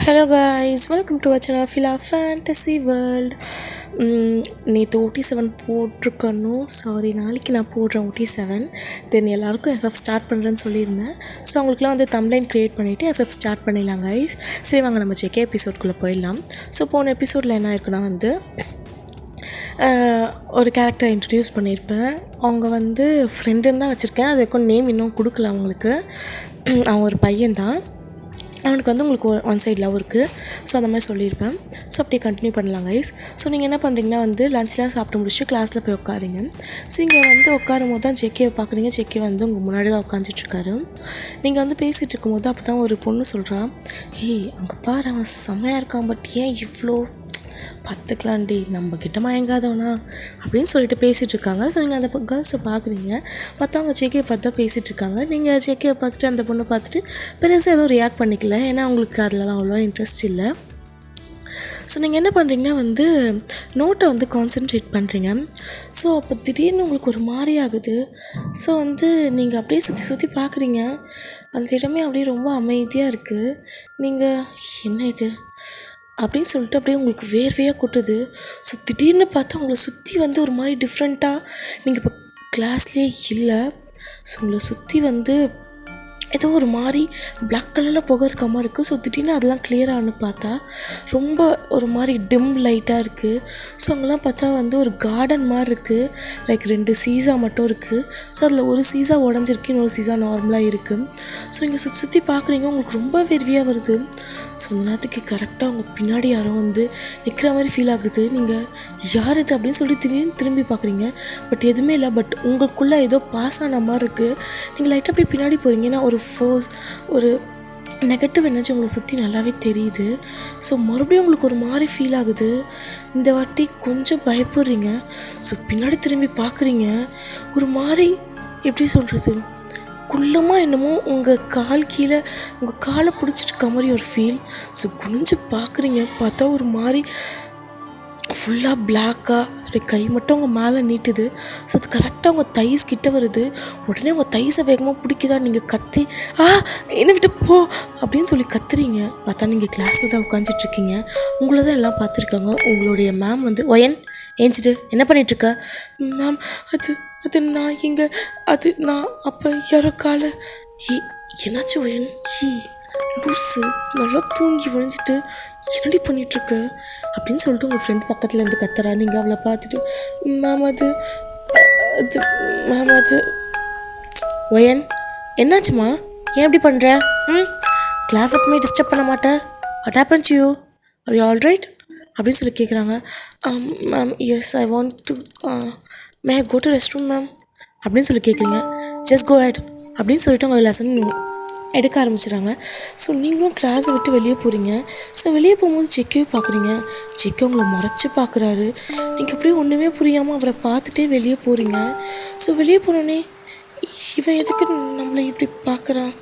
Hello guys, welcome to our channel Fila fantasy world. நேற்று OT7 போட்டிருக்கணும், sorry நாளைக்கு நான் போடுறேன் OT7. தென் எல்லாருக்கும் FF ஸ்டார்ட் பண்ணுறேன்னு சொல்லியிருந்தேன். ஸோ அவங்களுக்குலாம் வந்து தம்ப்லைன் க்ரியேட் பண்ணிவிட்டு FF ஸ்டார்ட் பண்ணிடலாம் கைஸ். சரி வாங்க நம்ம செகே எபிசோட்குள்ளே போயிடலாம். ஸோ போன எபிசோடில் என்ன இருக்குன்னா வந்து ஒரு கேரக்டரை இன்ட்ரடியூஸ் பண்ணியிருப்பேன். அவங்க வந்து ஃப்ரெண்டுன்னு தான் வச்சுருக்கேன், அதுக்கும் நேம் இன்னும் கொடுக்கல அவங்களுக்கு. அவன் ஒரு பையன்தான், அவனுக்கு வந்து உங்களுக்கு ஒன் சைட் லவ் இருக்குது. ஸோ அந்த மாதிரி சொல்லியிருப்பேன். ஸோ அப்படியே கண்டினியூ பண்ணலாம் கைஸ். ஸோ நீங்கள் என்ன பண்ணுறீங்கன்னா வந்து லன்ச்லாம் சாப்பிட்டு முடிச்சுட்டு கிளாஸில் போய் உட்காருங்க. ஸோ இங்கே வந்து உட்காரும் போது தான் செக்கியை பார்க்குறீங்க. செக்கி வந்து உங்கள் முன்னாடி தான் உட்காந்துட்ருக்காரு. நீங்கள் வந்து பேசிகிட்டு இருக்கும்போது அப்போ தான் ஒரு பொண்ணு சொல்கிறா, அங்கே பாரு அவன் செம்மையாக இருக்கான், பட் ஏன் இவ்வளோ பார்த்துக்கலாண்டி, நம்ம கிட்ட மயங்காதவனா அப்படின்னு சொல்லிட்டு பேசிகிட்டு இருக்காங்க. ஸோ நீங்கள் அந்த கேர்ள்ஸை பார்க்குறீங்க, மற்றவங்க செக்கியை பார்த்து தான் பேசிகிட்ருக்காங்க. நீங்கள் செக்கியை பார்த்துட்டு அந்த பொண்ணை பார்த்துட்டு பெருசாக எதுவும் ரியாக்ட் பண்ணிக்கல, ஏன்னா உங்களுக்கு அதிலலாம் அவ்வளோ இன்ட்ரெஸ்ட் இல்லை. ஸோ நீங்கள் என்ன பண்ணுறீங்கன்னா வந்து நோட்டை வந்து கான்சென்ட்ரேட் பண்ணுறீங்க. ஸோ அப்போ திடீர்னு உங்களுக்கு ஒரு மாதிரி ஆகுது. ஸோ வந்து நீங்கள் அப்படியே சுற்றி சுற்றி பார்க்குறீங்க, அந்த இடமே அப்படியே ரொம்ப அமைதியாக இருக்குது. நீங்கள் என்ன இது அப்படின்னு சொல்லிட்டு அப்படியே உங்களுக்கு வேர்வையாக கொட்டுது. ஸோ திடீர்னு பார்த்தா உங்களை சுற்றி வந்து ஒரு மாதிரி டிஃப்ரெண்ட்டாக, நீங்கள் இப்போ கிளாஸ்லேயே இல்லை. ஸோ உங்களை சுற்றி வந்து ஏதோ ஒரு மாதிரி பிளாக் கலரில் புகை இருக்க மாதிரி இருக்குது. ஸோ திடீர்னு அதெல்லாம் கிளியரானு பார்த்தா ரொம்ப ஒரு மாதிரி டிம் லைட்டாக இருக்குது. ஸோ அங்கெல்லாம் பார்த்தா வந்து ஒரு கார்டன் மாதிரி இருக்குது. லைக் 2 சீசா மட்டும் இருக்குது. ஸோ அதில் ஒரு சீசா உடஞ்சிருக்கு, இன்னொரு சீசா நார்மலாக இருக்குது. ஸோ நீங்கள் சுற்றி சுற்றி பார்க்குறீங்க, உங்களுக்கு ரொம்ப வெறுவியாக வருது. ஸோ அந்த நேரத்துக்கு கரெக்டாக அவங்க பின்னாடி யாரும் வந்து நிற்கிற மாதிரி ஃபீல் ஆகுது. நீங்கள் யார் இது அப்படின்னு சொல்லி திரும்பி பார்க்குறீங்க, பட் எதுவுமே இல்லை. பட் உங்களுக்குள்ளே ஏதோ பாஸ் ஆன மாதிரி இருக்குது. நீங்கள் லைட்டாக போய் பின்னாடி போகிறீங்க, ஏன்னா ஒரு ஃபோர்ஸ், ஒரு நெகட்டிவ் எனர்ஜி உங்களை சுற்றி நல்லாவே தெரியுது. ஸோ மறுபடியும் உங்களுக்கு ஒரு மாதிரி ஃபீல் ஆகுது. இந்த வாட்டி கொஞ்சம் பயப்படுறீங்க. ஸோ பின்னாடி திரும்பி பார்க்குறீங்க, ஒரு மாதிரி எப்படி சொல்கிறது, குள்ளமாக என்னமோ உங்கள் கால் கீழே உங்கள் காலை பிடிச்சிட்டு மாதிரி ஒரு ஃபீல். ஸோ குனிஞ்சு பார்க்குறீங்க, பார்த்தா ஒரு மாதிரி ஃபுல்லாக பிளாக்காக அதோடைய கை மட்டும் உங்கள் மேலே நீட்டுது. ஸோ அது கரெக்டாக உங்கள் தைஸ் கிட்ட வருது. உடனே உங்கள் தைஸை வேகமாக பிடிக்குதா, நீங்கள் கத்தி என்னை விட்டு போ அப்படின்னு சொல்லி கத்துறீங்க. பார்த்தா நீங்கள் கிளாஸில் தான் உட்காந்துட்ருக்கீங்க. உங்களை தான் எல்லாம் பார்த்துருக்காங்க. உங்களுடைய மேம் வந்து ஒயன் ஏஞ்சிட்டு என்ன பண்ணிகிட்ருக்க? மேம் அது அது நான் இங்கே அது நான் அப்போ யாரோ காலை என்னாச்சும் ஒயன் லூஸு நல்லா தூங்கி விழுந்துட்டு என்னடி பண்ணிகிட்ருக்கு அப்படின்னு சொல்லிட்டு உங்கள் ஃப்ரெண்ட் பக்கத்துலேருந்து கத்துறா. நீங்கள் அவளை பார்த்துட்டு மேம் அது அது மேம் அது ஒயன் என்னாச்சுமா, ஏன் எப்படி பண்ணுற? கிளாஸ் அப்பமே டிஸ்டர்ப் பண்ண மாட்டேன், what happen to you, are you all right அப்படின்னு சொல்லி கேட்குறாங்க. Ma'am yes I want to may I go to rest room ma'am அப்படின்னு சொல்லி கேட்குறீங்க. ஜஸ்ட் கோ ஹெட் அப்படின்னு சொல்லிட்டு உங்கள் லெசன் எடுக்க ஆரம்பிச்சிடுறாங்க. ஸோ நீங்களும் கிளாஸை விட்டு வெளியே போகிறீங்க. ஸோ வெளியே போகும்போது செக்கையும் பார்க்குறீங்க. செக்கை உங்களை மறைச்சி பார்க்குறாரு. நீங்கள் அப்படியே ஒன்றுமே புரியாமல் அவரை பார்த்துட்டே வெளியே போகிறீங்க. ஸோ வெளியே போனோடனே இவன் எதுக்கு நம்மளை இப்படி பார்க்குறான்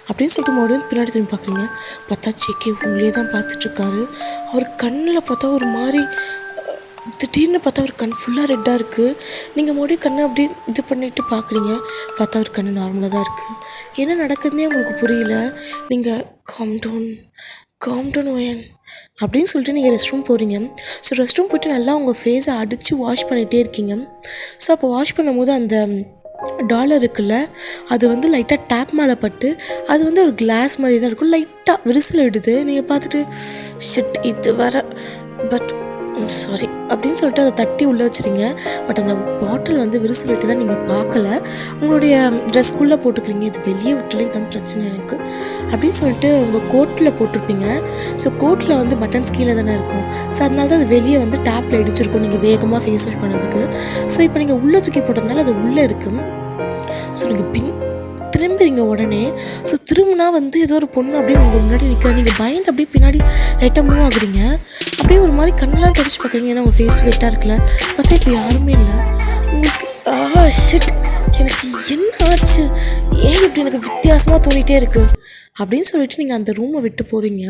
அப்படின்னு சொல்லிட்டு மறுபடியும் பின்னாடி திரும்பி பார்க்குறீங்க. பார்த்தா செக்கி உங்களே தான் பார்த்துட்ருக்காரு. அவர் கண்ணில் பார்த்தா ஒரு மாதிரி திடீர்னு பார்த்தா ஒரு கண் ஃபுல்லாக ரெட்டாக இருக்குது. நீங்கள் மறுபடியும் கண்ணை அப்படியே இது பண்ணிவிட்டு பார்க்குறீங்க. பார்த்தா ஒரு கண் நார்மலாக தான் இருக்குது. என்ன நடக்குதுன்னே உங்களுக்கு புரியல. நீங்கள் காம் டவுன் ஒயன் அப்படின்னு சொல்லிட்டு நீங்கள் ரெஸ்ட் ரூம் போகிறீங்க. ஸோ ரெஸ்ட் ரூம் போய்ட்டு நல்லா உங்கள் ஃபேஸை அடித்து வாஷ் பண்ணிகிட்டே இருக்கீங்க. ஸோ அப்போ வாஷ் பண்ணும்போது அந்த டாலர் இருக்குல்ல, அது வந்து லைட்டாக டேப் மேலே பட்டு அது வந்து ஒரு கிளாஸ் மாதிரி தான் இருக்கும். லைட்டாக விரிசல் விடுது. நீங்கள் பார்த்துட்டு ஷிட் இது வர பட் சாரி அப்படின்னு சொல்லிட்டு அதை தட்டி உள்ளே வச்சுருங்க. பட் அந்த பாட்டில் வந்து விரிசல் விட்டு தான் நீங்கள் பார்க்கல, உங்களுடைய ட்ரெஸ்க்குள்ளே போட்டுக்கிறீங்க. இது வெளியே விட்டாலே இதுதான் பிரச்சனை எனக்கு அப்படின்னு சொல்லிட்டு உங்கள் கோட்டில் போட்டிருப்பீங்க. ஸோ கோட்டில் வந்து பட்டன்ஸ் கீழே தானே இருக்கும். ஸோ அதனால தான் அது வெளியே வந்து டேப்பில் இடிச்சிருக்கும் நீங்கள் வேகமாக ஃபேஸ் வாஷ் பண்ணதுக்கு. ஸோ இப்போ நீங்கள் உள்ளே தூக்கி போட்டதுனால அது உள்ளே இருக்குது. ஸோ நீங்கள் திரும்புறீங்க உடனே. ஸோ திரும்பினா வந்து ஏதோ ஒரு பொண்ணு அப்படியே உங்கள் முன்னாடி நிற்கிற. நீங்கள் பயந்து அப்படியே பின்னாடி லைட்டாக மூவ் ஆகுறீங்க. அப்படியே ஒரு மாதிரி கண்ணெலாம் தொடச்சி பார்க்குறீங்க, ஏன்னா உங்கள் ஃபேஸ் வெட்டாக இருக்குல்ல. பார்த்தா இப்போ யாருமே இல்லை. உங்களுக்கு ஷிட் எனக்கு என்ன ஆச்சு, ஏன் இப்படி எனக்கு வித்தியாசமாக தோணிகிட்டே இருக்குது அப்படின்னு சொல்லிட்டு நீங்கள் அந்த ரூமை விட்டு போகிறீங்க.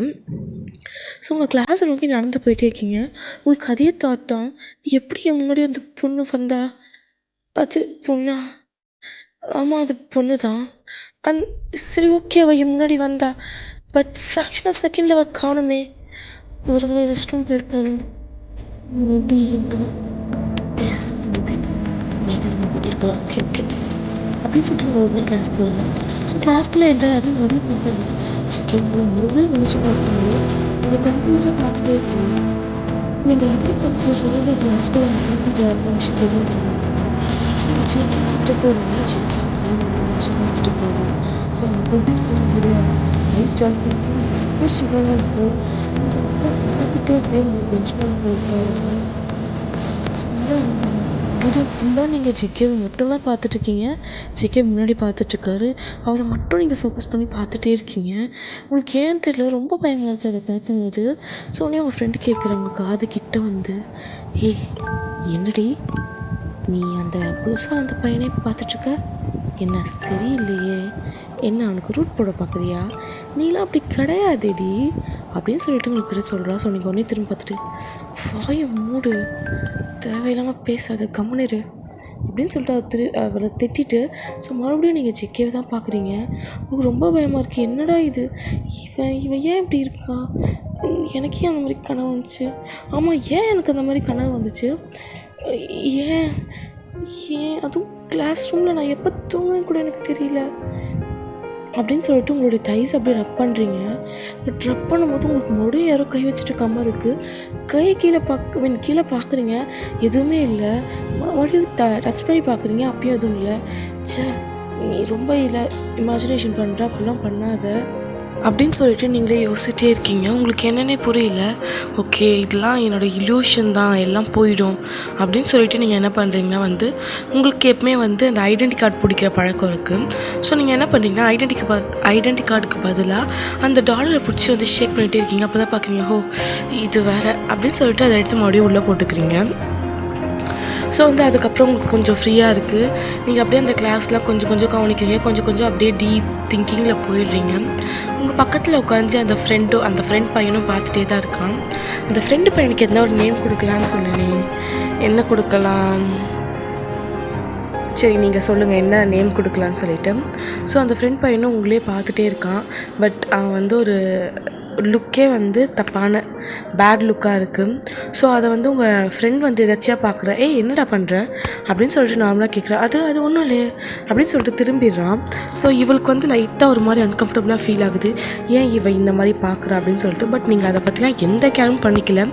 ஸோ உங்கள் கிளாஸை நோக்கி நடந்து போயிட்டே இருக்கீங்க. உங்களுக்கு அதே தாட் தான், எப்படி முன்னாடி அந்த பொண்ணு வந்தா? அது பொண்ணா? ஆமாம் அது பொண்ணு தான். சரி ஓகே, அவ முன்னாடி வந்தா, பட் ஃப்ராக்ஷன் ஆஃப் செகண்டில் அவர் காணுமே. ஒரு ரெஸ்ட் ரூம் போயிருப்பாரு. மேபி எஸ் இப்போ ஓகே ஓகே அப்படின்னு சொல்லிட்டு ஒரு கிளாஸ் போயிருந்தேன். ஸோ கிளாஸ்க்குள்ளே என்ட்ராது நிறைய பார்ப்பாங்க. சிக்கன் ரொம்பவே முடிச்சு பார்ப்பாங்க. நீங்கள் கன்ஃபியூஸாக பார்த்துட்டே இருப்பீங்க. நீங்கள் அதே கன்ஃபியூஷனோட கிளாஸ்க்கு விஷயம் தெரியும். சரி செக்கிங் கிட்ட போகிறீங்க. செக்கிங் பார்த்துட்டு இருக்காங்க. ஸோ அவங்க முடியாது ஐஸ் ஜாப் ரொம்ப சுகராக இருக்குது. இங்கே பார்த்துட்டே இருக்கேன். உங்களுக்கு பெஞ்ச்மார்க் போயிருக்காங்க. ஸோ இது ஃபுல்லாக நீங்கள் ஜெகே மட்டும்தான் பார்த்துட்ருக்கீங்க. ஜெகே முன்னாடி பார்த்துட்ருக்காரு. அவரை மட்டும் நீங்கள் ஃபோக்கஸ் பண்ணி பார்த்துட்டே இருக்கீங்க. உங்களுக்கு ஏன் தெரியல, ரொம்ப பயமாக இருக்குது அதை பார்க்கும்போது. ஸோ உடனே உங்கள் ஃப்ரெண்டு கேட்குறாங்க காது கிட்ட வந்து, ஏய் என்னடி நீ அந்த புதுசாக அந்த பையனே பார்த்துட்ருக்க, என்ன சரியில்லையே, என்ன அவனுக்கு ரூட் போட பார்க்குறியா, நீலாம் அப்படி கிடையாதேடி அப்படின்னு சொல்லிட்டு உங்களுக்கு கிட்ட சொல்கிறா. ஸோ நீங்கள் உடனே திரும்பி பார்த்துட்டு, வாயை மூடு, தேவையில்லாமல் பேசாத, கம்முனிரு அப்படின்னு சொல்லிட்டு அவரை திட்டிட்டு, ஸோ மறுபடியும் நீங்கள் செக்கே தான் பார்க்குறீங்க. உங்களுக்கு ரொம்ப பயமாக இருக்குது. என்னடா இது, இவன் ஏன் இப்படி இருக்கான், எனக்கு ஏன் அந்த மாதிரி கனவு வந்துச்சு, ஆமாம் ஏன் எனக்கு அந்த மாதிரி கனவு வந்துச்சு, ஏன் ஏன் அதுவும் கிளாஸ் ரூமில் நான் எப்போ தூங்குன்னு கூட எனக்கு தெரியல அப்படின்னு சொல்லிட்டு உங்களுடைய தைஸ் அப்படியே ரப் பண்ணுறீங்க. பட் ரப் பண்ணும்போது உங்களுக்கு மறுபடியும் யாரோ கை வச்சுட்டு கம்மா இருக்குது. கை கீழே பார்க்குறீங்க, எதுவுமே இல்லை. மறுபடியும் டச் பண்ணி பார்க்குறீங்க, அப்பயும் எதுவும் இல்லை. நீ ரொம்ப இல்லை இமேஜினேஷன் பண்ணுற, அப்படிலாம் பண்ணாத அப்படின்னு சொல்லிட்டு நீங்களே யோசிச்சிட்டே இருக்கீங்க. உங்களுக்கு என்னென்னே புரியல. ஓகே இதெல்லாம் என்னோடய இல்யூஷன் தான், எல்லாம் போயிடும் அப்படின்னு சொல்லிட்டு நீங்கள் என்ன பண்ணுறீங்கன்னா உங்களுக்கு எப்பவுமே அந்த ஐடென்டி கார்டு பிடிக்கிற பழக்கம் இருக்குது. ஸோ நீங்கள் என்ன பண்ணுறீங்கன்னா ஐடென்டி கார்டுக்கு பதிலாக அந்த டாலரை பிடிச்சி ஷேக் பண்ணிகிட்டே இருக்கீங்க. அப்போ தான் பார்க்குறீங்க, ஓ இது வேறு அப்படின்னு சொல்லிட்டு அதை எடுத்து மறுபடியும் உள்ளே போட்டுக்கிறீங்க. ஸோ அதுக்கப்புறம் உங்களுக்கு கொஞ்சம் ஃப்ரீயாக இருக்குது. நீங்கள் அப்படியே அந்த கிளாஸ்லாம் கொஞ்சம் கொஞ்சம் கவனிக்கிறீங்க. கொஞ்சம் அப்படியே டீப் திங்கிங்கில் போயிடுறீங்க. உங்கள் பக்கத்தில் உட்காந்து அந்த ஃப்ரெண்ட் பையனும் பார்த்துட்டே தான் இருக்கான். அந்த ஃப்ரெண்டு பையனுக்கு எதனா ஒரு நேம் கொடுக்கலான்னு சொன்னேன். என்ன கொடுக்கலாம், சரி நீங்கள் சொல்லுங்கள் என்ன நேம் கொடுக்கலான்னு சொல்லிவிட்டு. ஸோ அந்த ஃப்ரெண்ட் பையனும் உங்களே பார்த்துட்டே இருக்கான். பட் அவன் ஒரு லுக்கே தப்பான பேட் லுக்காக இருக்குது. ஸோ அதை உங்கள் ஃப்ரெண்ட் எதாச்சியாக பார்க்குற, ஏய் என்னடா பண்ணுற அப்படின்னு சொல்லிட்டு நார்மலாக கேட்குறா. அது ஒன்றும் இல்லையே அப்படின்னு சொல்லிட்டு திரும்பிடுறான். ஸோ இவளுக்கு லைட்டாக ஒரு மாதிரி அன்கம்ஃபர்டபுளாக ஃபீல் ஆகுது. ஏன் இந்த மாதிரி பார்க்குறா அப்படின்னு சொல்லிட்டு. பட் நீங்கள் அதை பற்றிலாம் எந்த கேரும் பண்ணிக்கல.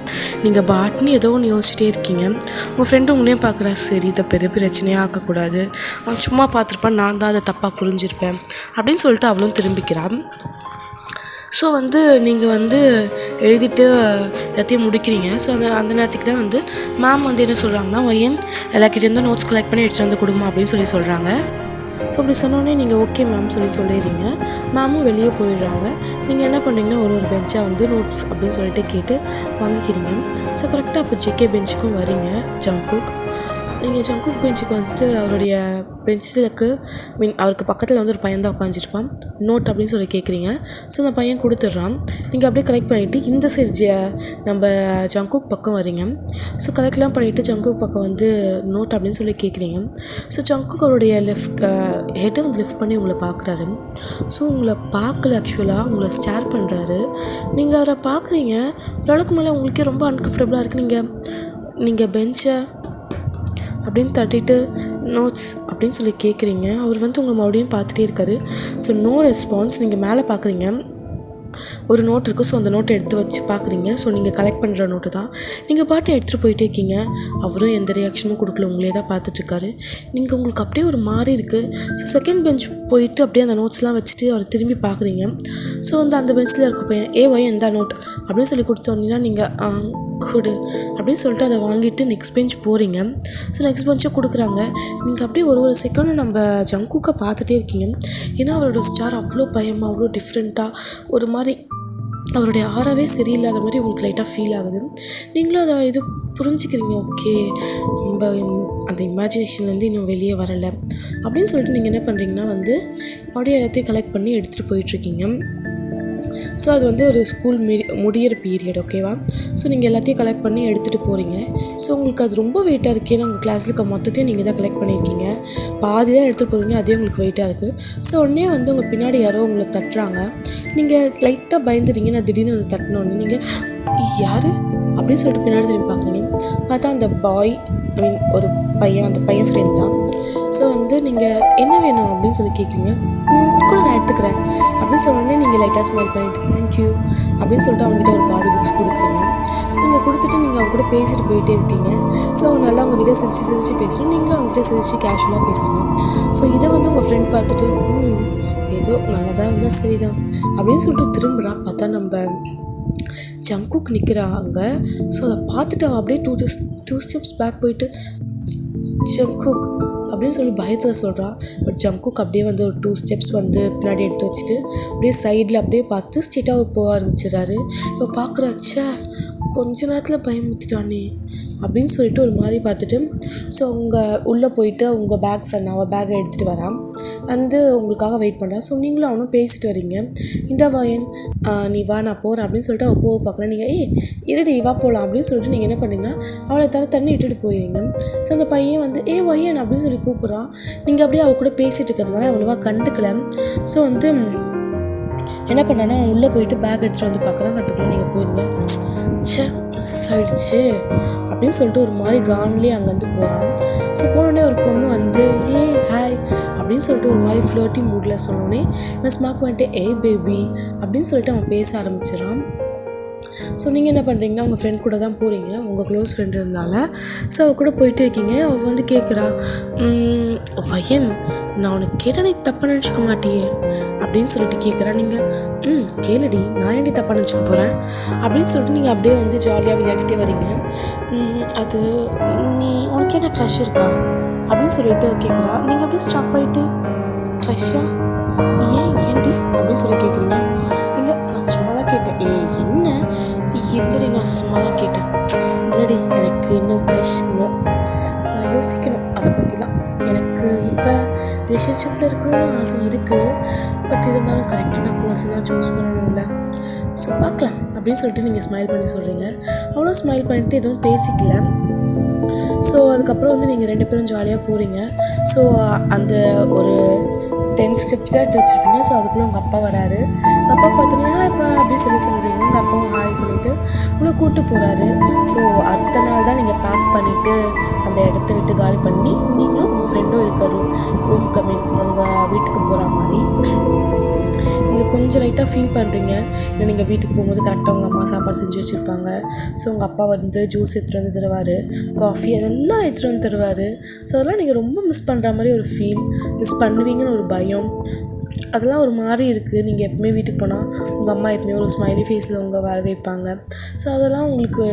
நீங்கள் பாட்னு ஏதோ ஒன்று யோசிச்சிட்டே இருக்கீங்க. உங்கள் ஃப்ரெண்டு உங்களையும் பார்க்குறா. சரி இதை பெரிய பிரச்சனையாக ஆக்கக்கூடாது, அவன் சும்மா பார்த்துருப்பான், நான் தான் அதை தப்பாக புரிஞ்சிருப்பேன் அப்படின்னு சொல்லிட்டு அவளும் திரும்பிக்கிறான். ஸோ நீங்கள் எழுதிட்டு எல்லாத்தையும் முடிக்கிறீங்க. ஸோ அந்த நேரத்துக்கு தான் மேம் என்ன சொல்கிறாங்கன்னா, வையன் எல்லாக்கிட்டேருந்து நோட்ஸ் கலெக்ட் பண்ணி எடுத்துகிட்டு கொடுமா அப்படின்னு சொல்கிறாங்க. ஸோ அப்படி சொன்னோடனே நீங்கள் ஓகே மேம் சொல்லிடுறீங்க. மேமும் வெளியே போயிடுறாங்க. நீங்கள் என்ன பண்ணுறீங்கன்னா ஒரு பெஞ்சாக நோட்ஸ் அப்படின்னு சொல்லிட்டு கேட்டு வாங்கிக்கிறீங்க. ஸோ கரெக்டாக அப்போ ஜெகே பெஞ்சுக்கும் வரீங்க. ஜங்குக் நீங்கள் ஜங்குக் பெஞ்சுக்கு அவருடைய பெஞ்சுக்கு அவருக்கு பக்கத்தில் ஒரு பையன் தான் உட்காந்துருப்பான். நோட் அப்படின்னு சொல்லி கேட்குறீங்க. ஸோ அந்த பையன் கொடுத்துட்றான். நீங்கள் அப்படியே கலெக்ட் பண்ணிவிட்டு இந்த சைடு நம்ம ஜங்குக் பக்கம் வரீங்க. ஸோ கலெக்ட்லாம் பண்ணிவிட்டு ஜங்குக் பக்கம் நோட் அப்படின்னு சொல்லி கேட்குறீங்க. ஸோ ஜங்குக் அவருடைய ஹெட்டை லிஃப்ட் பண்ணி உங்களை பார்க்குறாரு. ஸோ உங்களை பார்க்கல, ஆக்சுவலாக உங்களை ஸ்டேர் பண்ணுறாரு. நீங்கள் அவரை பார்க்குறீங்க. ஓரளவுக்கு மேலே உங்களுக்கே ரொம்ப அன்கம்ஃபர்டபுளாக இருக்குது. நீங்கள் பெஞ்சை அப்படின்னு தட்டிட்டு நோட்ஸ் அப்படின்னு சொல்லி கேட்குறீங்க. அவர் உங்களை மறுபடியும் பார்த்துட்டே இருக்காரு. So no response. நீங்கள் மேலே பார்க்குறீங்க, ஒரு நோட் இருக்குது. ஸோ அந்த நோட்டை எடுத்து வச்சு பார்க்குறீங்க. ஸோ நீங்கள் கலெக்ட் பண்ணுற நோட்டு தான். நீங்கள் பாட்டு எடுத்துகிட்டு போயிட்டே இருக்கீங்க. அவரும் எந்த ரியாக்ஷனும் கொடுக்கல, உங்களே தான் பார்த்துட்ருக்காரு. உங்களுக்கு அப்படியே ஒரு மாதிரி இருக்குது. ஸோ செகண்ட் பெஞ்ச் போயிட்டு அப்படியே அந்த நோட்ஸ்லாம் வச்சுட்டு அவர் திரும்பி பார்க்குறீங்க. ஸோ அந்த பெஞ்சில் இருக்க பையன் ஏய் எந்த நோட் அப்படின்னு சொல்லி கொடுத்தோன்னா நீங்கள் கொடு அப்படின்னு சொல்லிட்டு அதை வாங்கிட்டு நெக்ஸ்ட் பெஞ்ச் போகிறீங்க. ஸோ நெக்ஸ்ட் பெஞ்சும் கொடுக்குறாங்க. நீங்கள் அப்படியே ஒரு செகண்ட் நம்ம ஜங்குக்கை பார்த்துட்டே இருக்கீங்க. ஏன்னா அவரோட ஸ்டார் அவ்வளோ பயமாக, அவ்வளோ டிஃப்ரெண்ட்டாக, ஒரு மாதிரி அவருடைய ஆறாவே சரியில்லாத மாதிரி உங்களுக்கு லைட்டாக ஃபீல் ஆகுது. நீங்களும் அதை புரிஞ்சுக்கிறீங்க. ஓகே நம்ம அந்த இமேஜினேஷன்லேருந்து இன்னும் வெளியே வரலை அப்படின்னு சொல்லிட்டு நீங்கள் என்ன பண்ணுறீங்கன்னா மறுபடியும் எல்லாத்தையும் கலெக்ட் பண்ணி எடுத்துகிட்டு போயிட்டுருக்கீங்க. ஸோ அது வந்து ஒரு ஸ்கூல் முடியிற பீரியட், ஓகேவா? ஸோ நீங்கள் எல்லாத்தையும் கலெக்ட் பண்ணி எடுத்துகிட்டு போகிறீங்க. ஸோ உங்களுக்கு அது ரொம்ப வெயிட்டாக இருக்குது. ஏன்னா உங்கள் கிளாஸில் இருக்க மொத்தத்தையும் நீங்கள் தான் கலெக்ட் பண்ணியிருக்கீங்க. பாதி தான் எடுத்துகிட்டு போகிறீங்க, அதே உங்களுக்கு வெயிட்டாக இருக்குது. ஸோ உடனே வந்து உங்கள் பின்னாடி யாரோ உங்களை தட்டுறாங்க. நீங்கள் லைட்டாக பயந்துறீங்க. நான் திடீர்னு வந்து தட்டினோடனே நீங்கள் யார் அப்படின்னு சொல்லிட்டு பின்னாடி திரும்பி பார்க்குறீங்க. பார்த்தா அந்த பாய், ஒரு பையன், அந்த பையன் ஃப்ரெண்ட் தான். ஸோ வந்து நீங்கள் என்ன வேணும் அப்படின்னு சொல்லி கேட்குறீங்க. கூட நான் எடுத்துக்கிறேன் அப்படின்னு சொன்னோடனே நீங்கள் லைட்டாக ஸ்மைல் பண்ணிவிட்டு தேங்க்யூ அப்படின்னு சொல்லிட்டு அவங்ககிட்ட ஒரு பாதி புக்ஸ் கொடுக்குறீங்க. ஸோ நீங்கள் கொடுத்துட்டு நீங்கள் அவங்க கூட பேசிட்டு போயிட்டே இருக்கீங்க. ஸோ அவங்க நல்லா அவங்ககிட்ட சிரித்து பேசுகிறோம், நீங்களும் அவங்ககிட்ட சிரித்து கேஷுவலாக பேசுகிறீங்க. ஸோ இதை வந்து உங்கள் ஃப்ரெண்ட் பார்த்துட்டு ஏதோ நல்லதாக இருந்தால் சரிதான் அப்படின்னு சொல்லிட்டு திரும்புகிறா. பார்த்தா நம்ம ஜம்குக் நிற்கிறாங்க. ஸோ அதை பார்த்துட்டு அவள் அப்படியே டூ ஸ்டெப்ஸ் பேக் போயிட்டு ஜம்குக் அப்படின்னு சொல்லி பயத்தில் சொல்கிறான். பட் ஜம்குக் அப்படியே வந்து ஒரு 2 ஸ்டெப்ஸ் வந்து பின்னாடி எடுத்து வச்சுட்டு அப்படியே சைடில் அப்படியே பார்த்து ஸ்ட்ரெயிட்டாக போக ஆரம்பிச்சிடறாரு. இப்போ பார்க்குறாச்சா கொஞ்ச நேரத்தில் பயமுத்திட்டானே அப்படின்னு சொல்லிட்டு ஒரு மாதிரி பார்த்துட்டு ஸோ அவங்க உள்ளே போயிட்டு உங்கள் பேக் அவள் பேக்கை எடுத்துகிட்டு வரான், வந்து உங்களுக்காக வெயிட் பண்ணுறா. ஸோ நீங்களும் அவனும் பேசிட்டு வரீங்க. இந்த வயன் நீ வா நான் போகிறேன் அப்படின்னு சொல்லிட்டு அவள் போக பார்க்குறேன். நீங்கள் இருடி வா போகலாம் அப்படின்னு சொல்லிட்டு நீங்கள் என்ன பண்ணிங்கன்னா அவளை தண்ணி இட்டுட்டு போயிடுங்க. ஸோ அந்த பையன் வந்து வயன் அப்படின்னு சொல்லி கூப்பிட்றான். நீங்கள் அப்படியே அவள் கூட பேசிகிட்டு இருக்கிறதுனால அவ்வளோவா கண்டுக்கல. ஸோ வந்து என்ன பண்ணான்னா அவன் உள்ளே போயிட்டு பேக் எடுத்துகிட்டு வந்து பார்க்குறான். அதுக்குள்ளே நீங்கள் போயிடுங்க. மிஸ் ஆயிடுச்சு அப்படின்னு சொல்லிட்டு ஒரு மாதிரி கான்லேயே அங்கேருந்து போகிறான். ஸோ போனோடனே ஒரு பொண்ணு வந்து ஹாய் அப்படின்னு சொல்லிட்டு ஒரு மாதிரி ஃப்ளோட்டி மூடில் சொன்னோடனே நான் ஸ்மார்க் பண்ணிட்டு பேபி அப்படின்னு சொல்லிட்டு அவன் பேச ஆரம்பிச்சிடான். ஸோ நீங்கள் என்ன பண்ணுறீங்கன்னா உங்கள் ஃப்ரெண்ட் கூட தான் போகிறீங்க, உங்கள் க்ளோஸ் ஃப்ரெண்ட் இருந்தால. ஸோ அவள் கூட போயிட்டு இருக்கீங்க. அவள் வந்து கேட்குறா, பையன் நான் உனக்கு கேட்டால் நீ தப்பாக நினச்சிக்க மாட்டியே அப்படின்னு சொல்லிட்டு கேட்குறா. நீங்கள் கேளுடி, நான் ஏன்டி தப்பாக நினச்சிக்க போகிறேன் அப்படின்னு சொல்லிட்டு நீங்கள் அப்படியே வந்து ஜாலியாக விளையாடிட்டே வரீங்க. அது உனக்கு என்ன க்ரஷ் இருக்கா அப்படின்னு சொல்லிட்டு கேட்குறா. நீங்கள் அப்படியே ஸ்டாப் ஆகிட்டு க்ரஷ்ஷா ஏன்டி அப்படின்னு சொல்லி கேட்குறீங்க. இல்லை நான் சும்மா தான் கேட்டேன். என்ன இல்லடி நான் சும்மா தான் கேட்டேன். இல்லடி எனக்கு இன்னும் க்ரஷ் நான் யோசிக்கணும் அதை பற்றிலாம். எனக்கு இப்போ ரிலேஷன்ஷிப்பில் இருக்கணும்னு ஆசை இருக்குது. பட் இருந்தாலும் கரெக்டான பர்சனாக சூஸ் பண்ணணும்ல. ஸோ பார்க்கலாம் அப்படின்னு சொல்லிட்டு நீங்கள் ஸ்மைல் பண்ணி சொல்கிறீங்க. அவ்வளோ ஸ்மைல் பண்ணிட்டு எதுவும் பேசிக்கல. ஸோ அதுக்கப்புறம் வந்து நீங்கள் 2 பேரும் ஜாலியாக போகிறீங்க. ஸோ அந்த ஒரு 10 ஸ்டெப்ஸ் தான் எடுத்து வச்சுருப்பீங்க. ஸோ அதுக்குள்ளே உங்கள் அப்பா வராரு. அப்பா பார்த்தோன்னே இப்போ அப்படின்னு சொல்கிறீங்க. உங்கள் அப்பாவும் ஹாய் சொல்லிவிட்டு உங்களை கூப்பிட்டு போகிறாரு. ஸோ அடுத்த நாள் தான் நீங்கள் பேக் பண்ணிவிட்டு அந்த இடத்த விட்டு காலி பண்ணி நீங்களும் உங்கள் ஃப்ரெண்டும் இருக்க ரூம் கமிட் உங்கள் வீட்டுக்கு போகிற மாதிரி நீங்கள் கொஞ்சம் லைட்டாக ஃபீல் பண்ணுறீங்க. இல்லை நீங்கள் வீட்டுக்கு போகும்போது கரெக்டாக உங்கள் அம்மா சாப்பாடு செஞ்சு வச்சுருப்பாங்க. ஸோ உங்கள் அப்பா வந்து ஜூஸ் எடுத்துகிட்டு வந்து தருவார், காஃபி அதெல்லாம் எடுத்துகிட்டு வந்து தருவார். ஸோ அதெல்லாம் நீங்கள் ரொம்ப மிஸ் பண்ணுற மாதிரி ஒரு ஃபீல், மிஸ் பண்ணுவீங்கன்னு ஒரு பயம், அதெல்லாம் ஒரு மாதிரி இருக்குது. நீங்கள் எப்பவுமே வீட்டுக்கு போனால் உங்கள் அம்மா எப்பவுமே ஒரு ஸ்மைலி ஃபேஸில் உங்கள் வர வைப்பாங்க. ஸோ அதெல்லாம் உங்களுக்கு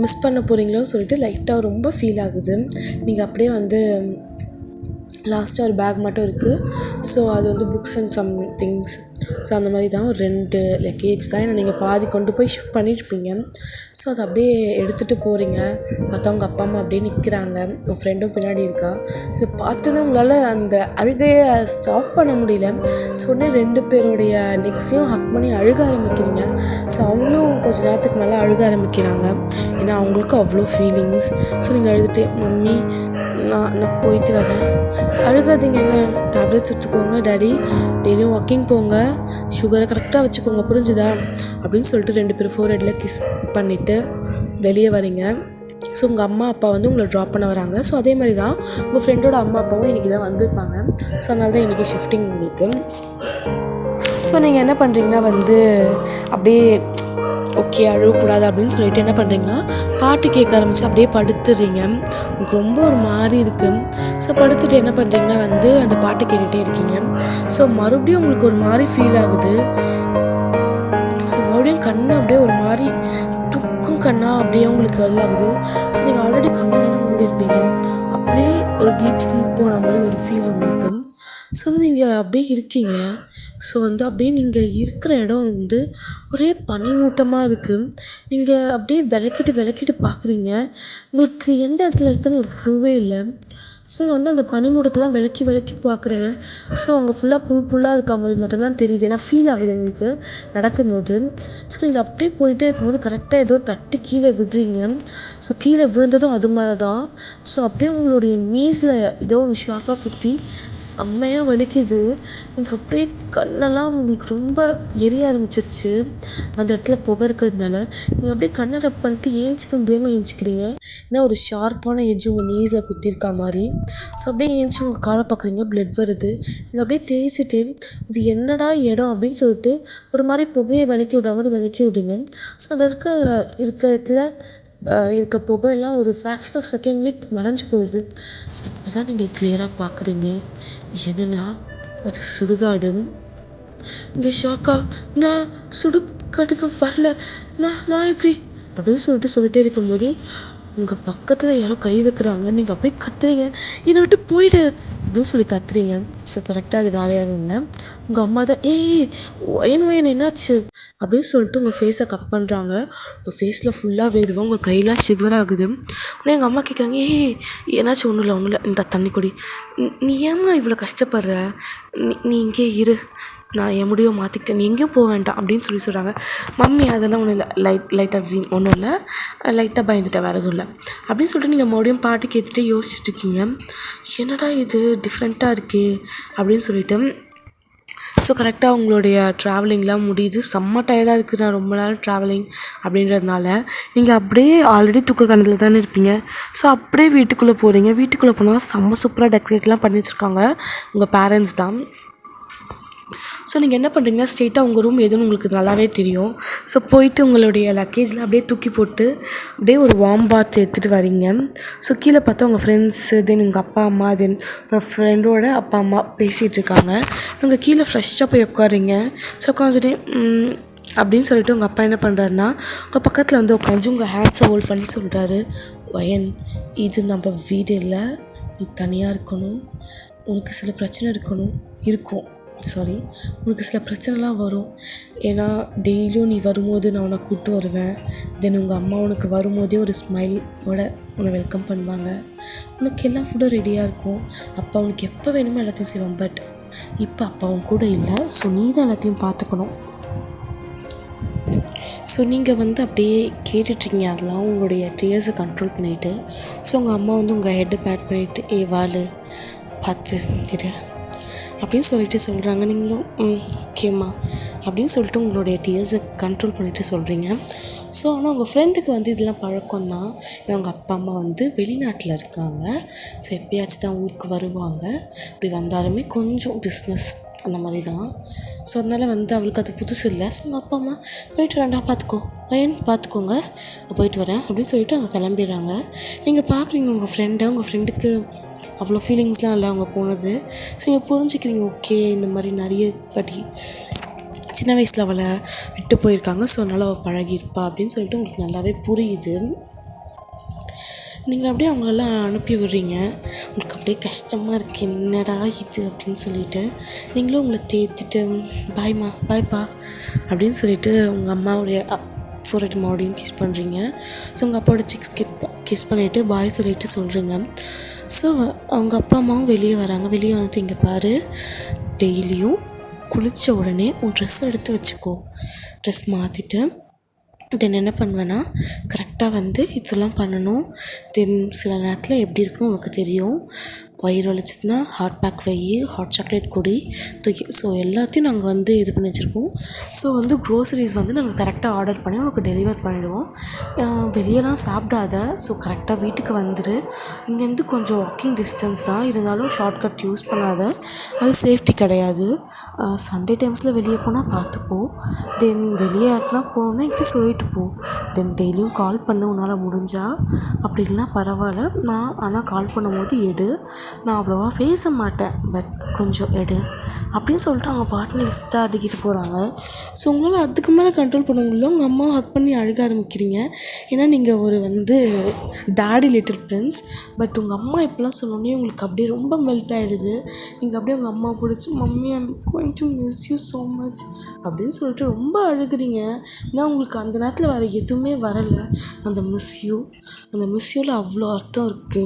மிஸ் பண்ண போகிறீங்களோன்னு சொல்லிட்டு லைட்டாக ரொம்ப ஃபீல் ஆகுது. நீங்கள் அப்படியே வந்து லாஸ்ட்டாக ஒரு பேக் மட்டும் இருக்குது. ஸோ அது வந்து books and some things. So அந்த மாதிரி தான் ஒரு 2 லக்கேஜ் தான். ஏன்னா நீங்கள் பாதி கொண்டு போய் ஷிஃப்ட் பண்ணியிருப்பீங்க. ஸோ அதை அப்படியே எடுத்துகிட்டு போகிறீங்க. மற்றவங்க அப்பா அம்மா அப்படியே நிற்கிறாங்க, உன் ஃப்ரெண்டும் பின்னாடி இருக்கா. ஸோ பார்த்தோன்னே உங்களால் அந்த அழுகையை ஸ்டாப் பண்ண முடியல. ஸோ உடனே 2 பேருடைய நெக்ஸ்டையும் ஹக் பண்ணி அழுக ஆரம்பிக்கிறீங்க. ஸோ அவங்களும் கொஞ்சம் நேரத்துக்கு மேலே அழுக ஆரம்பிக்கிறாங்க. ஏன்னா அவங்களுக்கும் அவ்வளோ ஃபீலிங்ஸ். ஸோ நீங்கள் அழுதுட்டு மம்மி நான் போயிட்டு வரேன், அழுகாதீங்க, என்ன டேப்லெட்ஸ் எடுத்துக்கோங்க டாடி, டெய்லியும் வாக்கிங் போங்க, சுகரை கரெக்டாக வச்சுக்கோங்க புரிஞ்சுதா அப்படின்னு சொல்லிட்டு 2 பேரும் ஃபோர்ஹெட்டில் கிஸ் பண்ணிவிட்டு வெளியே வரீங்க. ஸோ உங்கள் அம்மா அப்பா வந்து உங்களை ட்ராப் பண்ண வராங்க. ஸோ அதே மாதிரி தான் உங்கள் ஃப்ரெண்டோட அம்மா அப்பாவும் இன்றைக்கி தான் வந்திருப்பாங்க. ஸோ அதனால தான் இன்றைக்கி ஷிஃப்டிங் உங்களுக்கு. ஸோ நீங்கள் என்ன பண்ணுறீங்கன்னா வந்து அப்படியே ஓகே அழுகக்கூடாது அப்படின்னு சொல்லிட்டு என்ன பண்ணுறீங்கன்னா பாட்டு கேட்க ஆரம்பித்து அப்படியே படுத்துடுறீங்க. உங்களுக்கு ரொம்ப ஒரு மாதிரி இருக்குது. ஸோ படுத்துட்டு என்ன பண்ணுறீங்கன்னா வந்து அந்த பாட்டு கேட்டுகிட்டே இருக்கீங்க. ஸோ மறுபடியும் உங்களுக்கு ஒரு மாதிரி ஃபீல் ஆகுது. ஸோ மறுபடியும் கண்ணை அப்படியே ஒரு மாதிரி தூக்கம் கண்ணா அப்படியே உங்களுக்கு அதுவாகுது. ஸோ நீங்கள் ஆல்ரெடி கண்ணை மூடி இருப்பீங்க, அப்படியே ஒரு டீப் ஸ்லீப் போன மாதிரி ஒரு ஃபீல் உங்களுக்கு. ஸோ நீங்கள் அப்படியே இருக்கீங்க. ஸோ வந்து அப்படியே நீங்கள் இருக்கிற இடம் வந்து ஒரே பனிமூட்டமாக இருக்குது. நீங்கள் அப்படியே விளக்கிட்டு பார்க்குறீங்க. உங்களுக்கு எந்த இடத்துல இருக்குன்னு ஒரு க்ளூவே இல்லை. ஸோ வந்து அந்த பனிமூட்டத்தெல்லாம் விலக்கி விலக்கி பார்க்குறேன். ஸோ அவங்க ஃபுல்லாக புல்லாக இருக்க மாதிரி மட்டும்தான் தெரியுது. ஏன்னா ஃபீல் ஆகுது எனக்கு நடக்கும்போது. ஸோ நீங்கள் அப்படியே போயிட்டே இருக்கும்போது கரெக்டாக ஏதோ தட்டி கீழே விடுறீங்க. ஸோ கீழே விழுந்ததும் அது மாதிரி தான். ஸோ அப்படியே உங்களுடைய நீஸில் ஏதோ ஒரு ஷார்ப்பாக குத்தி செம்மையாக வலிக்குது. எனக்கு அப்படியே கண்ணெல்லாம் உங்களுக்கு ரொம்ப எரிய ஆரம்பிச்சிருச்சு. அந்த இடத்துல புகை இருக்கிறதுனால நீங்கள் அப்படியே கண்ணை ரப் பண்ணிட்டு ஏஞ்சிக்க முடியாமல் ஏஞ்சிக்கிறீங்க. ஏன்னா ஒரு ஷார்ப்பான எட்ஜ் உங்கள் நீஸில் குத்திருக்கா மாதிரி. ஸோ அப்படியே ஏஞ்சி உங்கள் காலை பார்க்குறீங்க, பிளட் வருது. நீங்கள் அப்படியே தேய்ச்சிட்டு இது என்னடா இடம் அப்படின்னு சொல்லிட்டு ஒரு மாதிரி புகையை விலக்கி விடாமல் விலக்கி விடுங்க. ஸோ அந்த இருக்கிற இடத்துல இருக்க புகையெல்லாம் ஒரு ஃப்ராக்ஷன் ஆஃப் செகண்ட்லேயே மறைஞ்சு போயிடுது. ஸோ அப்போ தான் நீங்கள் கிளியராக பார்க்குறீங்க என்னன்னா அது சுடுகாடு. இங்கே ஷாக்கா நான் சுடுகாட்டுக்கு வரல, நான் எப்படி அப்படின்னு சொல்லிட்டே இருக்கும்போது உங்கள் பக்கத்தில் யாரோ கை வைக்கிறாங்க. நீங்கள் அப்படியே கத்துறீங்க, என்னை விட்டு போயிடு அப்படின்னு சொல்லி கத்துறீங்க. ஸோ கரெக்டாக அது வேலையாக இல்லை. உங்கள் அம்மா தான் ஒயன் என்னாச்சு அப்படின்னு சொல்லிட்டு உங்கள் ஃபேஸை கட் பண்ணுறாங்க. உங்கள் ஃபேஸில் ஃபுல்லாக வேறுவோம், உங்கள் கையெல்லாம் ஷிவர் ஆகுது. உடனே எங்கள் அம்மா கேட்குறாங்க, ஏன்னாச்சும் ஒன்றும் இல்லை இந்த தண்ணி குடி, நீ ஏம்மா இவ்வளோ கஷ்டப்படுற, நீ இங்கே இரு, நான் என் முடிவை மாற்றிக்கிட்டேன், நீ எங்கேயும் போக வேண்டாம் அப்படின்னு சொல்கிறாங்க. மம்மி அதெல்லாம் ஒன்றும் இல்லை, லைட்டாக ட்ரீம் ஒன்றும் இல்லை, லைட்டாக பயந்துட்டேன், வேறு எதுவும் இல்லை அப்படின்னு சொல்லிட்டு நீங்கள் மறுபடியும் பாட்டு கேட்டுகிட்டே யோசிச்சுட்டு இருக்கீங்க. என்னடா இது டிஃப்ரெண்ட்டாக இருக்கே அப்படின்னு சொல்லிட்டு. ஸோ கரெக்டாக உங்களுடைய ட்ராவலிங்லாம் முடியுது. செம்ம டயர்டாக இருக்குது, நான் ரொம்ப நேரம் ட்ராவலிங் அப்படின்றதுனால. நீங்கள் அப்படியே ஆல்ரெடி தூக்க கணத்தில் தானே இருப்பீங்க. ஸோ அப்படியே வீட்டுக்குள்ளே போகிறீங்க. வீட்டுக்குள்ளே போனால் செம்ம சூப்பராக டெக்கரேட்லாம் பண்ணி வச்சுருக்காங்க உங்கள் பேரண்ட்ஸ் தான். ஸோ நீங்கள் என்ன பண்ணுறீங்கன்னா ஸ்ட்ரெயிட்டாக உங்கள் ரூம் எதுன்னு உங்களுக்கு நல்லாவே தெரியும். ஸோ போயிட்டு உங்களுடைய லக்கேஜில் அப்படியே தூக்கி போட்டு அப்படியே ஒரு வார்ம் பாத் எடுத்துகிட்டு வரீங்க. ஸோ கீழே பார்த்தா உங்கள் ஃப்ரெண்ட்ஸு, தென் உங்கள் அப்பா அம்மா, தென் உங்கள் ஃப்ரெண்டோட அப்பா அம்மா பேசிகிட்டு இருக்காங்க. நீங்கள் கீழே ஃப்ரெஷ்ஷாக போய் உட்காரிங்க. ஸோ உட்காந்துட்டு அப்படின்னு சொல்லிட்டு உங்கள் அப்பா என்ன பண்ணுறாருன்னா உங்கள் பக்கத்தில் வந்து உட்காந்து உங்கள் ஹேண்ட்ஸை ஹோல்ட் பண்ணி சொல்கிறாரு, வயன் இது நம்ம வீடு இல்லை, நீ தனியாக இருக்கணும், உனக்கு சில பிரச்சனை உனக்கு சில பிரச்சனைலாம் வரும். ஏன்னா டெய்லியும் நீ வரும்போது நான் உன்னை கூப்பிட்டு வருவேன். தென் உங்கள் அம்மா உனக்கு வரும்போதே ஒரு ஸ்மைலோட உன்னை வெல்கம் பண்ணுவாங்க. உனக்கு எல்லா ஃபுட்டும் ரெடியாக இருக்கும். அப்பா உனக்கு எப்போ வேணுமோ எல்லாத்தையும் செய்வான். பட் இப்போ அப்பாவும் கூட இல்லை. ஸோ நீ தான் எல்லாத்தையும் பார்த்துக்கணும். ஸோ நீங்கள் வந்து அப்படியே கேட்டுட்ருக்கீங்க. அதெல்லாம் உங்களுடைய டீயர்ஸை கண்ட்ரோல் பண்ணிவிட்டு. ஸோ உங்கள் அம்மா வந்து உங்கள் ஹெட்டை பேட் பண்ணிவிட்டு வாள் பார்த்து இரு அப்படின்னு சொல்லிட்டு சொல்கிறாங்க. நீங்களும் ஓகேம்மா அப்படின்னு சொல்லிட்டு உங்களுடைய டீயர்ஸை கண்ட்ரோல் பண்ணிவிட்டு சொல்கிறீங்க. ஸோ ஆனால் உங்கள் ஃப்ரெண்டுக்கு வந்து இதெல்லாம் பழக்கம்தான். ஏன்னா அவங்க அப்பா அம்மா வந்து வெளிநாட்டில் இருக்காங்க. ஸோ எப்பயாச்சும் தான் ஊருக்கு வருவாங்க. அப்படி வந்தாலுமே கொஞ்சம் பிஸ்னஸ் அந்த மாதிரி தான். ஸோ அதனால் வந்து அவளுக்கு அது புதுசு இல்லை. ஸோ உங்கள் அப்பா அம்மா போயிட்டு வேண்டாம் பார்த்துக்கோங்க, நான் போயிட்டு வரேன் அப்படின்னு சொல்லிட்டு அவங்க கிளம்பிடுறாங்க. நீங்கள் பார்க்குறீங்க உங்கள் ஃப்ரெண்டுக்கு அவ்வளோ ஃபீலிங்ஸ்லாம் இல்லை அவங்க போனது. ஸோ நீங்கள் புரிஞ்சுக்கிறீங்க, ஓகே இந்த மாதிரி நிறைய படி சின்ன வயசில் அவளை விட்டு போயிருக்காங்க. ஸோ அதனால் அவள் பழகியிருப்பா அப்படின்னு சொல்லிட்டு உங்களுக்கு நல்லாவே புரியுது. நீங்கள் அப்படியே அவங்களெல்லாம் அனுப்பி விடுறீங்க. உங்களுக்கு அப்படியே கஷ்டமாக இருக்குது, என்னடா இது அப்படின்னு சொல்லிட்டு. நீங்களும் உங்களை தேத்திட்டு பாய்ப்பா அப்படின்னு சொல்லிட்டு உங்கள் அம்மாவுடைய ஃபோர்ஹெட் மறுபடியும் கிஸ் பண்ணுறீங்க. ஸோ உங்கள் அப்பாவோட சிக்ஸ் கிஸ் பண்ணிவிட்டு பாய் சொல்லிட்டு சொல்கிறீங்க. ஸோ அவங்க அப்பா அம்மாவும் வெளியே வராங்க. வெளியே வந்துட்டு இங்கே பாரு, டெய்லியும் குளித்த உடனே உன் ட்ரெஸ் எடுத்து வச்சுக்கோ, ட்ரெஸ் மாற்றிட்டு தென் என்ன பண்ணுவேன்னா கரெக்டாக வந்து இதெல்லாம் பண்ணணும். தென் சில நேரத்தில் எப்படி இருக்குன்னு உனக்கு தெரியும். வயிறு வலிச்சதுன்னா ஹாட் பேக் ஹாட் சாக்லேட் குடி தூக்கி. ஸோ எல்லாத்தையும் நாங்கள் வந்து இது பண்ணி வச்சுருக்கோம். ஸோ வந்து க்ரோசரிஸ் வந்து நாங்கள் கரெக்டாக ஆர்டர் பண்ணி உனக்கு டெலிவர் பண்ணிவிடுவோம். வெளியெல்லாம் சாப்பிடாத. ஸோ கரெக்டாக வீட்டுக்கு வந்துடு. இங்கேருந்து கொஞ்சம் வாக்கிங் டிஸ்டன்ஸ் தான், இருந்தாலும் ஷார்ட்கட் யூஸ் பண்ணாத, அது சேஃப்டி கிடையாது. சண்டே டைம்ஸில் வெளியே போனால் பார்த்துப்போ. தென் வெளியே யாருக்குனா போகணுன்னா என்கிட்ட சொல்லிட்டு போ. தென் டெய்லியும் கால் பண்ண உன்னால் முடிஞ்சால், அப்படி இல்லைனா பரவாயில்ல, ஆனால் கால் பண்ணும்போது எடு. நான் அவ்வளோவா பேச மாட்டேன், பட் கொஞ்சம் எடு அப்படின்னு சொல்லிட்டு அவங்க பாட்டு லிஸ்ட்டாக அடிக்கிட்டு போகிறாங்க. ஸோ உங்களால் அதுக்கு மேலே கண்ட்ரோல் பண்ண முடியல. உங்கள் அம்மா ஹக் பண்ணி அழுக ஆரம்பிக்கிறீங்க. ஏன்னா நீங்கள் ஒரு வந்து டாடி லிட்டில் பிரின்ஸ். பட் உங்கள் அம்மா இப்போலாம் சொன்னோன்னே உங்களுக்கு அப்படியே ரொம்ப மெல்ட் ஆகிடுது. நீங்கள் அப்படியே உங்கள் அம்மா பிடிச்சி, mummy I'm going to miss you so much அப்படின்னு சொல்லிட்டு ரொம்ப அழுகுறீங்க. ஏன்னா உங்களுக்கு அந்த நேரத்தில் வேறு எதுவுமே வரலை. அந்த மிஸ்யூவில் அவ்வளோ அர்த்தம் இருக்குது.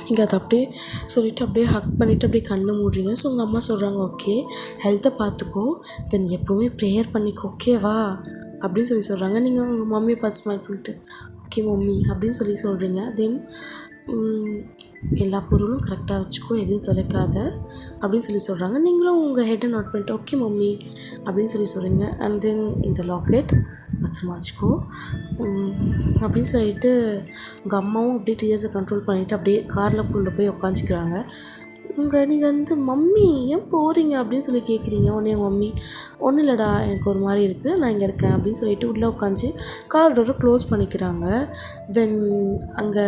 நீங்கள் அதை அப்படியே சொல்லிவிட்டு அப்படியே ஹக் பண்ணிவிட்டு அப்படியே கண்ணை மூடுறீங்க. ஸோ உங்கள் அம்மா சொல்கிறாங்க, ஓகே ஹெல்த்தை பார்த்துக்கோ, தென் எப்போவுமே ப்ரேயர் பண்ணிக்கோ, ஓகேவா அப்படின்னு சொல்கிறாங்க. நீங்கள் உங்கள் மம்மியை பார்த்து ஸ்மைல் பண்ணிட்டு ஓகே மம்மி அப்படின்னு சொல்கிறீங்க. தென் எல்லா பொருளும் கரெக்டாக வச்சுக்கோ, எதுவும் தொலைக்காத அப்படின்னு சொல்கிறாங்க. நீங்களும் உங்கள் ஹெட்டை நோட் பண்ணிட்டு ஓகே மம்மி அப்படின்னு சொல்கிறீங்க. அண்ட் தென் இந்த லாக்கெட் பத்திரமா வச்சுக்கோ அப்படின்னு சொல்லிட்டு உங்கள் அம்மாவும் அப்படியே டீயர்ஸை கண்ட்ரோல் பண்ணிவிட்டு அப்படியே காரில் புள்ள போய் உட்காந்துக்கிறாங்க. நீங்கள் வந்து மம்மி ஏன் போகிறீங்க அப்படின்னு சொல்லி கேட்குறீங்க. உடனே எங்கள் மம்மி ஒன்றும் இல்லைடா எனக்கு ஒரு மாதிரி இருக்குது, நான் இங்கே இருக்கேன் அப்படின்னு சொல்லிட்டு உள்ளே உட்காந்து கார் டோரை க்ளோஸ் பண்ணிக்கிறாங்க. தென் அங்கே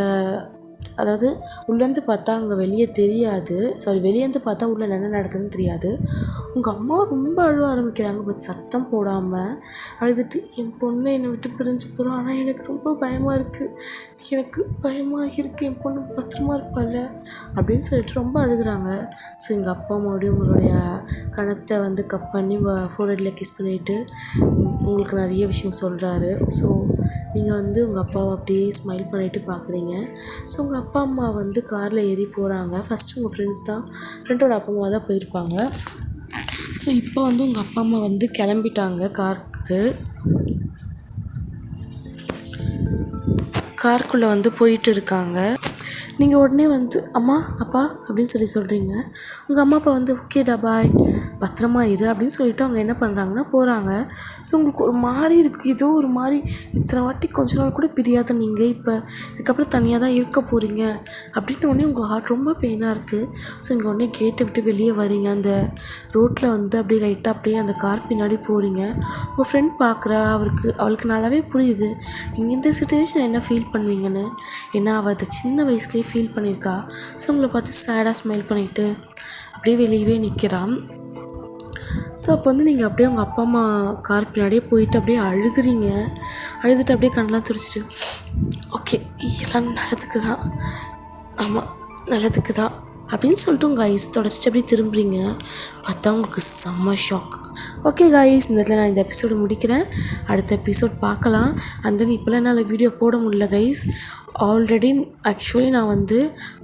அதாவது உள்ளேருந்து பார்த்தா அங்கே வெளியே தெரியாது, வெளியேருந்து பார்த்தா உள்ளே என்ன நடக்குதுன்னு தெரியாது. உங்கள் அம்மா ரொம்ப அழுவ ஆரம்பிக்கிறாங்க, பட் சத்தம் போடாமல் அழுதுட்டு என் பொண்ணு என்னை விட்டு பிரிஞ்சு போகிறோம், ஆனால் எனக்கு ரொம்ப பயமாக இருக்குது, என் பொண்ணு பத்திரமா இருப்பாள் அப்படின்னு சொல்லிட்டு ரொம்ப அழுகுறாங்க. ஸோ எங்கள் அப்பா மறுபடியும் உங்களுடைய கணத்தை வந்து கப் பண்ணி உங்கள் ஃபோர்ஹெட்டில் கிஸ் பண்ணிவிட்டு உங்களுக்கு நிறைய விஷயம் சொல்கிறாரு. ஸோ நீங்கள் வந்து உங்கள் அப்பாவை அப்படியே ஸ்மைல் பண்ணிவிட்டு பார்க்குறீங்க. ஸோ உங்கள் அப்பா அம்மா வந்து காரில் ஏறி போகிறாங்க. ஃபஸ்ட்டு உங்கள் ஃப்ரெண்டோட அப்பா அம்மா தான் போயிருப்பாங்க. ஸோ இப்போ வந்து உங்கள் அப்பா அம்மா வந்து கிளம்பிட்டாங்க காருக்குள்ளே வந்து போயிட்டு இருக்காங்க. நீங்கள் உடனே வந்து அம்மா அப்பா அப்படின்னு சொல்கிறீங்க. உங்கள் அம்மா அப்பா வந்து ஓகேடா பாய் பத்திரமா இரு அப்படின்னு சொல்லிட்டு அவங்க என்ன பண்ணுறாங்கன்னா போகிறாங்க. ஸோ உங்களுக்கு ஒரு மாதிரி இருக்குது, ஏதோ ஒரு மாதிரி இத்தனை வாட்டி கொஞ்ச நாள் கூட பிரியாத நீங்கள் இப்போ இதுக்கப்புறம் தனியாக தான் இருக்க போகிறீங்க அப்படின்னு உடனே உங்கள் ஹார்ட் ரொம்ப பெயினாக இருக்குது. ஸோ இங்கே உடனே கேட்டை விட்டு வெளியே வரீங்க. அந்த ரோட்டில் வந்து அப்படியே லைட்டாக அப்படியே அந்த கார் பின்னாடி போகிறீங்க. உங்கள் ஃப்ரெண்ட் பார்க்குறா, அவளுக்கு நல்லாவே புரியுது நீங்கள் இந்த சுச்சுவேஷன் என்ன ஃபீல் பண்ணுவீங்கன்னு. ஏன்னா அவள் அதை சின்ன வயசுலேயே ஃபீல் பண்ணியிருக்கா. ஸோ உங்களை பார்த்து சேடாக ஸ்மைல் பண்ணிவிட்டு அப்படியே வெளியவே நிற்கிறான். ஸோ அப்போ வந்து நீங்கள் அப்படியே உங்கள் அப்பா அம்மா கார் பின்னாடியே போயிட்டு அப்படியே அழுதுட்டு அப்படியே கண்ணெலாம் துடிச்சிட்டு ஓகே எல்லாம் நல்லதுக்கு தான், ஆமாம் நல்லதுக்கு தான் அப்படின்னு சொல்லிட்டு உங்கள் ஐஸ் தொடச்சிட்டு அப்படியே திரும்புறீங்க. பார்த்தா உங்களுக்கு செம்ம ஷாக். ஓகே காய்ஸ், இந்த இடத்துல நான் இந்த எபிசோடு முடிக்கிறேன். அடுத்த எபிசோட் பார்க்கலாம். அண்ட் தென் இப்போலாம் என்னால் வீடியோ போட முடியல கைஸ். ஆக்சுவலி நான் வந்து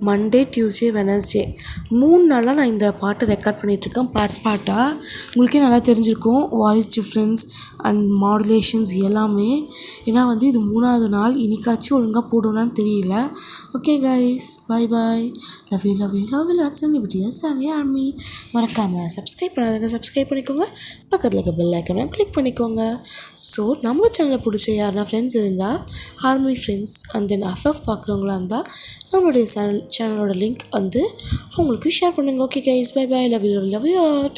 மண்டே, டியூஸ்டே, வெனஸ்டே 3 நாளாக நான் இந்த பாட்டை ரெக்கார்ட் பண்ணிகிட்ருக்கேன் பாட்டாக. உங்களுக்கே நல்லா தெரிஞ்சிருக்கும் வாய்ஸ் டிஃப்ரென்ஸ் அண்ட் மாடுலேஷன்ஸ் எல்லாமே. ஏன்னா வந்து இது 3ஆவது நாள், இன்னைக்காச்சும் ஒழுங்காக போடுவேனான்னு தெரியல. Okay guys, bye love you lots and இப்படியா ஆர்மி. மறக்காமல் சப்ஸ்கிரைப் பண்ணாதவங்க சப்ஸ்கிரைப் பண்ணிக்கோங்க, பக்கத்தில் இருக்க பெல் ஐக்கனை கிளிக் பண்ணிக்கோங்க. ஸோ நம்ம சேனலை பிடிச்ச யாருன்னா ஃப்ரெண்ட்ஸ் இருந்தால் army friends and then FF பார்க்குறவங்களா இருந்தால் நம்மளுடைய சேனலோட லிங்க் வந்து அவங்களுக்கு ஷேர் பண்ணுங்கள். Okay guys, bye love you add.